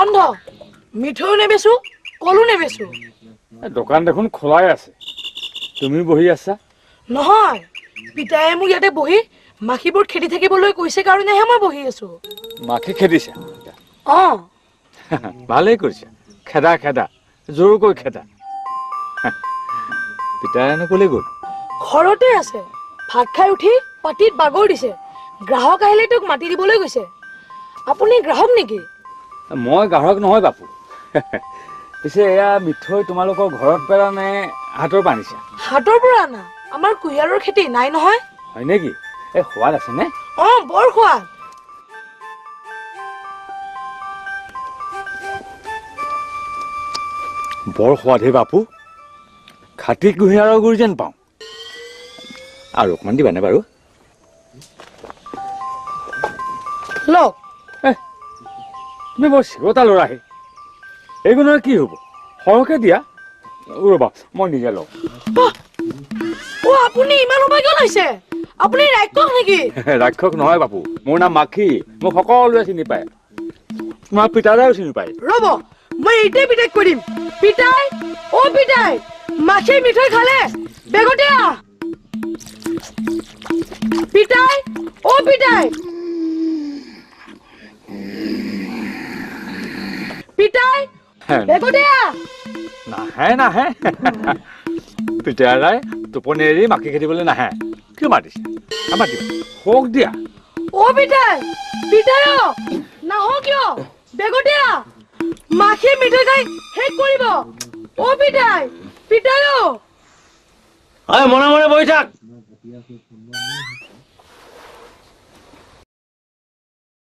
বন্ধ মিঠৈও নেবেছো কলো নেবেছো দোকান দেখোন খোলাই আছে তুমি বহি আছা নহয় পিতায়ে মোক ইয়াতে বহি মাখিবোৰ খেদি থাকিবলৈ কৈছে কাৰণেহে মই বহি আছো মাখি খেদিছা অ ভালেই কৰিছা খেদা খেদা জোৰকৈ খেদা পিতায়েনো কলৈ গ'ল ঘৰতে আছে ভাত খাই উঠি পাটিত বাগৰ দিছে গ্ৰাহক আহিলে তোক মাতি দিবলৈ গৈছে আপুনি গ্ৰাহক নেকি মই গ্ৰাহক নহয় বাপু পিছে এয়া মিঠৈ তোমালোকৰ ঘৰত পেলা নে হাতৰ পানিছা হাতৰ পৰা আনা আমাৰ কুঁহিয়াৰৰ খেতি নাই নহয় হয় নেকি এই সোৱাদ আছে নে অ বৰ সোৱাদ বৰ সোৱাদ হে বাপু খাটি কুঁহিয়াৰৰ গুৰি যেন পাওঁ আৰু অকণমান দিবানে বাৰু লওক তুমি বৰ চিৰতা ল'ৰাহে এইগুণৰ কি হ'ব সৰহকৈ দিয়া ৰ'বা মই নিজে লওঁ অ আপুনি ইমান সময় কিয় লৈছে আপুনি ৰাক্ষস নেকি ৰাক্ষস নহয় বাপু মোৰ নাম মাখি মোক সকলোৱে চিনি পায় তোমাৰ পিতাদাও চিনি পায় ৰ'ব মই এইটোৱে পিতাইক কৈ দিম পিতাই অ পিতাই মাখিৰ মিঠৈ খালে বেগতে আহ পিতাই অ পিতাই পিতাই বেগতে আহ নাহে নাহে পিতাদাই টোপনি এৰি মাখি খেদিবলৈ নাহে কিয় মাতিছে মাতিবা হওক দিয়া অ পিতাই পিতাই অ নাহ কিয় বেগতে আহ মাখিৰ মিঠৈ খাই শেষ কৰিব অ পিতাই পিতাই অ মনে মনে বহি থাক